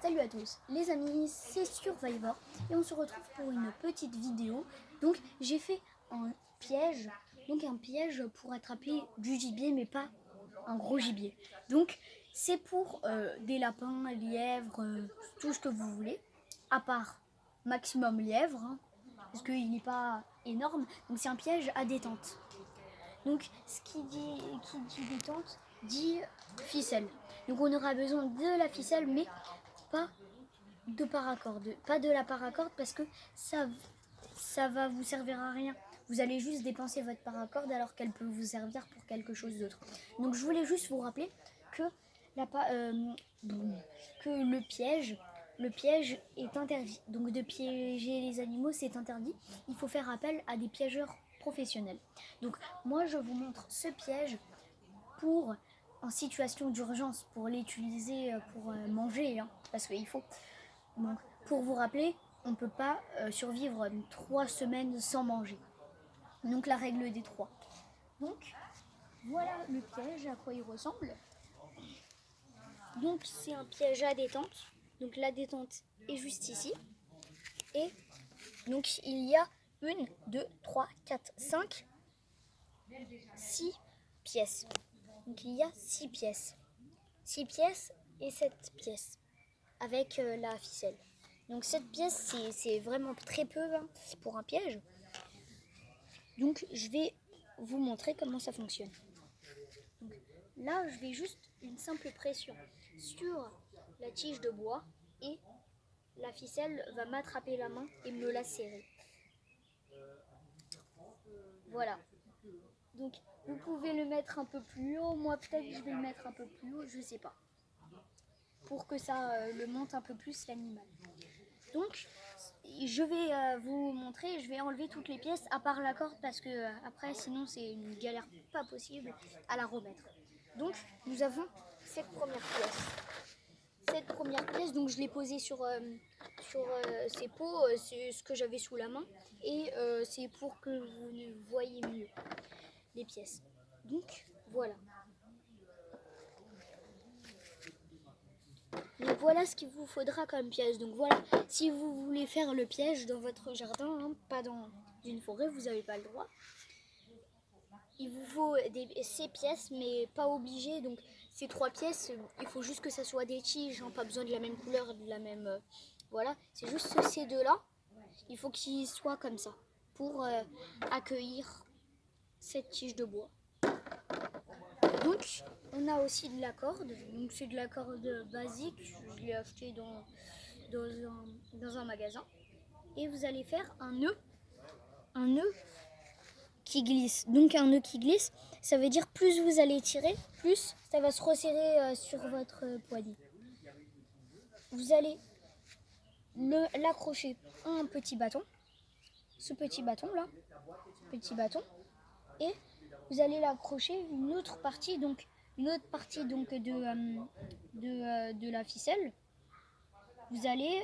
Salut à tous les amis, c'est Survivor et on se retrouve pour une petite vidéo. Donc j'ai fait un piège, pour attraper du gibier mais pas un gros gibier. Donc c'est pour des lapins, lièvres, tout ce que vous voulez, à part maximum lièvre, parce qu'il n'est pas énorme. Donc c'est un piège à détente. Donc ce qui dit détente dit ficelle. Donc on aura besoin de la ficelle mais pas de paracorde, pas de la paracorde parce que ça va vous servir à rien. Vous allez juste dépenser votre paracorde alors qu'elle peut vous servir pour quelque chose d'autre. Donc je voulais juste vous rappeler que le piège est interdit. Donc de piéger les animaux, c'est interdit. Il faut faire appel à des piégeurs professionnels. Donc moi je vous montre ce piège pour en situation d'urgence, pour l'utiliser pour manger, parce qu'il faut. Donc, pour vous rappeler, on ne peut pas survivre 3 semaines sans manger. Donc la règle des 3. Donc voilà le piège, à quoi il ressemble. Donc c'est un piège à détente. Donc la détente est juste ici. Et donc il y a 1, 2, 3, 4, 5, 6 pièces. Donc il y a 6 pièces. 6 pièces et 7 pièces avec la ficelle. Donc cette pièce, c'est vraiment très peu pour un piège. Donc je vais vous montrer comment ça fonctionne. Donc, là, je vais juste une simple pression sur la tige de bois et la ficelle va m'attraper la main et me la serrer. Voilà. Donc vous pouvez le mettre un peu plus haut. Moi peut-être je vais le mettre un peu plus haut, je sais pas. Pour que ça le monte un peu plus l'animal. Donc je vais vous montrer, je vais enlever toutes les pièces à part la corde parce que après sinon c'est une galère pas possible à la remettre. Donc nous avons cette première pièce. Donc je l'ai posée sur ces pots, c'est ce que j'avais sous la main et c'est pour que vous ne voyez mieux les pièces. Donc voilà. Donc voilà ce qu'il vous faudra comme piège. Donc voilà, si vous voulez faire le piège dans votre jardin, pas dans une forêt, vous n'avez pas le droit. Il vous faut ces pièces, mais pas obligé. Donc ces 3 pièces, il faut juste que ça soit des tiges, pas besoin de la même couleur, de la même. Voilà, c'est juste ces deux-là. Il faut qu'ils soient comme ça pour accueillir cette tige de bois. Donc, on a aussi de la corde. Donc, c'est de la corde basique. Je l'ai acheté dans un magasin. Et vous allez faire un nœud qui glisse. Donc, un nœud qui glisse, ça veut dire plus vous allez tirer, plus ça va se resserrer sur votre poignet. Vous allez l'accrocher à un petit bâton. Ce petit bâton là. Et vous allez l'accrocher une autre partie de la ficelle. Vous allez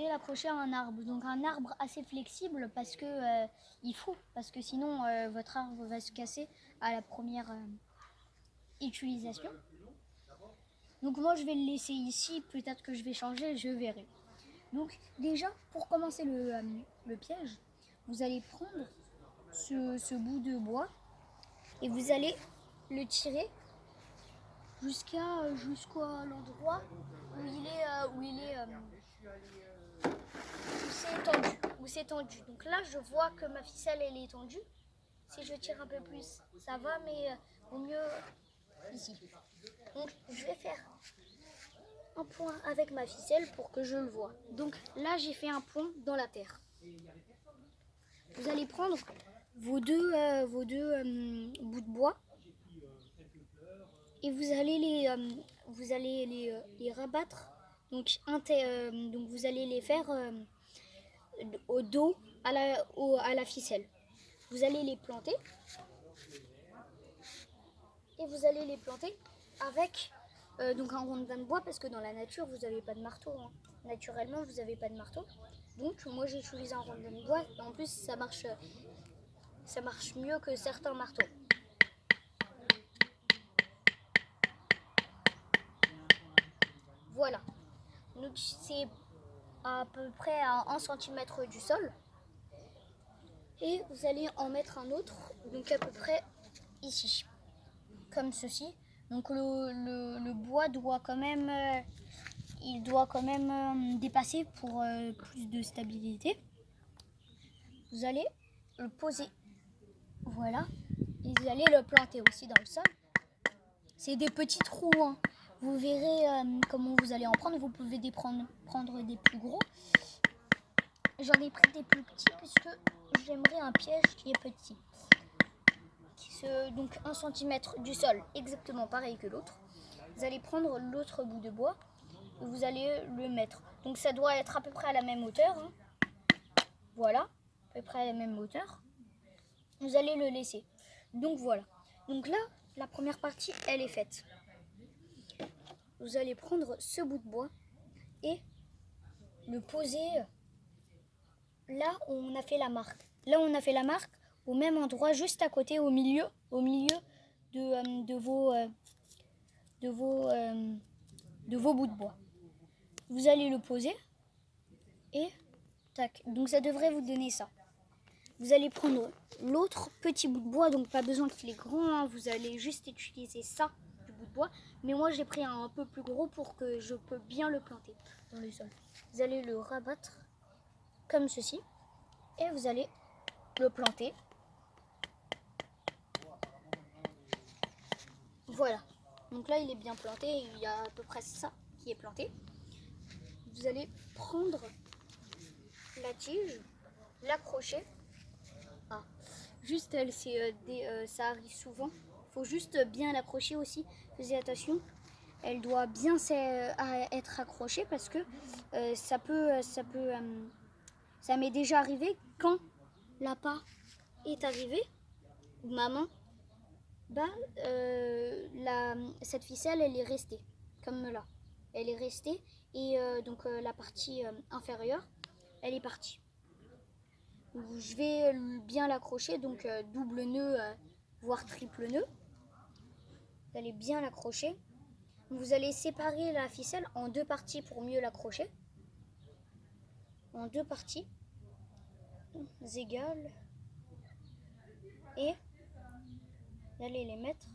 l'accrocher à un arbre, donc un arbre assez flexible parce que sinon votre arbre va se casser à la première utilisation. Donc moi je vais le laisser ici, peut-être que je vais changer, je verrai. Donc déjà pour commencer le piège, vous allez prendre ce bout de bois et vous allez le tirer jusqu'à l'endroit où c'est tendu. Donc là, je vois que ma ficelle elle est tendue. Si je tire un peu plus, ça va, mais au mieux ici. Donc je vais faire un point avec ma ficelle pour que je le vois. Donc là, j'ai fait un point dans la terre. Vous allez prendre vos deux bouts de bois et vous allez les rabattre. Donc vous allez les faire au dos à la ficelle. Vous allez les planter et vous allez les planter avec donc un rondin de bois parce que dans la nature vous n'avez pas de marteau. Naturellement vous n'avez pas de marteau. Donc moi j'utilise un rondin de bois et en plus ça marche mieux que certains marteaux. Voilà. c'est à peu près à 1 cm du sol. Et vous allez en mettre un autre, donc à peu près ici, comme ceci. Donc le bois doit quand même, dépasser pour plus de stabilité. Vous allez le poser, voilà, et vous allez le planter aussi dans le sol. C'est des petits trous, hein. Vous verrez comment vous allez en prendre. Vous pouvez prendre des plus gros. J'en ai pris des plus petits puisque j'aimerais un piège qui est petit. Donc 1 cm du sol, exactement pareil que l'autre. Vous allez prendre l'autre bout de bois et vous allez le mettre. Donc ça doit être à peu près à la même hauteur, hein. Voilà, à peu près à la même hauteur. Vous allez le laisser. Donc voilà. Donc là, la première partie, elle est faite. Vous allez prendre ce bout de bois et le poser là où on a fait la marque. Là où on a fait la marque, au même endroit, juste à côté, au milieu de vos bouts de bois. Vous allez le poser et tac. Donc ça devrait vous donner ça. Vous allez prendre l'autre petit bout de bois, donc pas besoin qu'il est grand, hein. Vous allez juste utiliser ça du bout de bois. Mais moi j'ai pris un peu plus gros pour que je peux bien le planter dans le sol. Vous allez le rabattre comme ceci et vous allez le planter. Voilà. Donc là il est bien planté, il y a à peu près ça qui est planté. Vous allez prendre la tige, l'accrocher. Ah, juste ça arrive souvent. Il faut juste bien l'accrocher aussi. Faites attention. Elle doit bien être accrochée parce que ça m'est déjà arrivé quand l'appât est arrivé, ou maman, cette ficelle elle est restée comme là. Elle est restée et donc la partie inférieure, elle est partie. Je vais bien l'accrocher, donc double nœud, voire triple nœud. Vous allez bien l'accrocher. Vous allez séparer la ficelle en 2 parties pour mieux l'accrocher. En 2 parties égales. Et vous allez les mettre.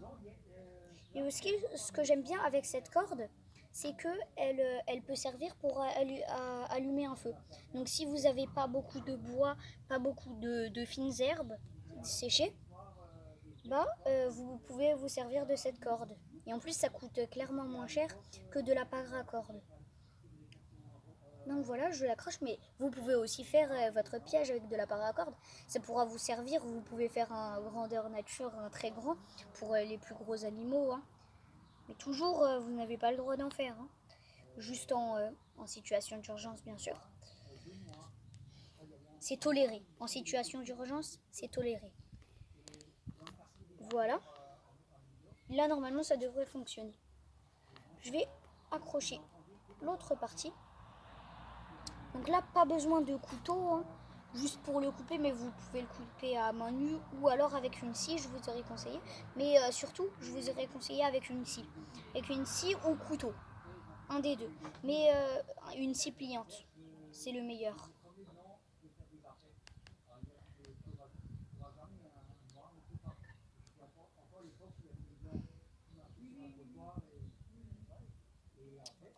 Et aussi, ce que j'aime bien avec cette corde, c'est qu'elle peut servir pour allumer un feu. Donc si vous n'avez pas beaucoup de bois, pas beaucoup de fines herbes séchées, vous pouvez vous servir de cette corde. Et en plus, ça coûte clairement moins cher que de la paracorde. Donc voilà, je l'accroche, mais vous pouvez aussi faire votre piège avec de la paracorde. Ça pourra vous servir, vous pouvez faire un grandeur nature, un très grand, pour les plus gros animaux, hein. Mais toujours, vous n'avez pas le droit d'en faire, hein. Juste en situation d'urgence, bien sûr. C'est toléré. En situation d'urgence, c'est toléré. Voilà. Là, normalement, ça devrait fonctionner. Je vais accrocher l'autre partie. Donc là, pas besoin de couteau, hein, juste pour le couper, mais vous pouvez le couper à main nue ou alors avec une scie, je vous aurais conseillé. Mais surtout, je vous aurais conseillé avec une scie. Avec une scie ou couteau, un des deux. Mais une scie pliante, c'est le meilleur.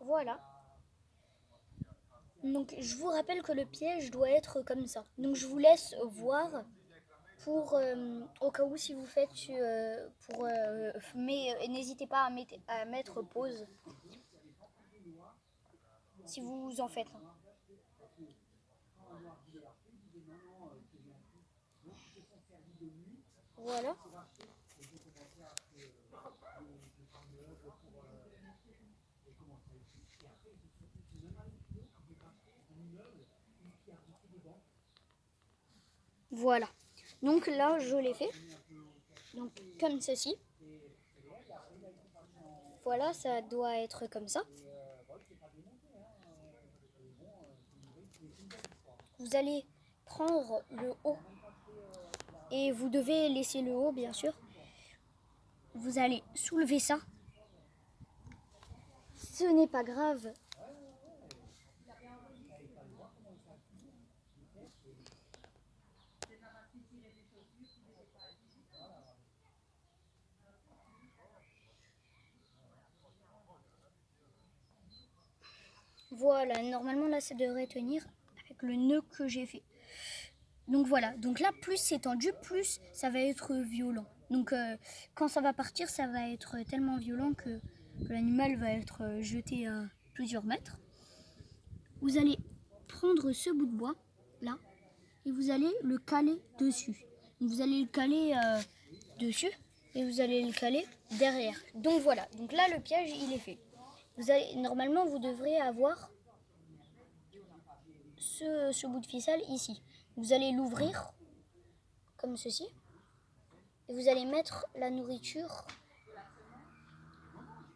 Voilà. Donc je vous rappelle que le piège doit être comme ça. Donc je vous laisse voir pour au cas où si vous faites mais n'hésitez pas à mettre pause si vous en faites. Voilà. Voilà. Donc là, je l'ai fait. Donc comme ceci. Voilà, ça doit être comme ça. Vous allez prendre le haut. Et vous devez laisser le haut, bien sûr. Vous allez soulever ça. Ce n'est pas grave Voilà, normalement là ça devrait tenir avec le nœud que j'ai fait. Donc voilà, donc là plus c'est tendu, plus ça va être violent. Donc quand ça va partir, ça va être tellement violent que l'animal va être jeté à plusieurs mètres. Vous allez prendre ce bout de bois là et vous allez le caler dessus. Donc vous allez le caler dessus et vous allez le caler derrière. Donc voilà, donc là le piège il est fait. Normalement vous devrez avoir ce bout de ficelle ici. Vous allez l'ouvrir comme ceci et vous allez mettre la nourriture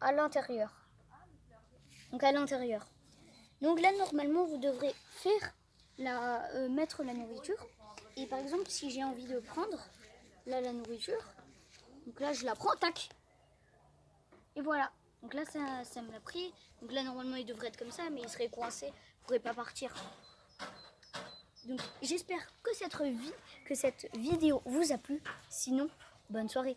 à l'intérieur. Donc à l'intérieur. Donc là normalement vous devrez mettre la nourriture. Et par exemple si j'ai envie de prendre là la nourriture, donc là je la prends, tac. Et voilà. Donc là ça me l'a pris. Donc là normalement il devrait être comme ça, mais il serait coincé, il ne pourrait pas partir. Donc j'espère que cette vidéo vous a plu. Sinon, bonne soirée.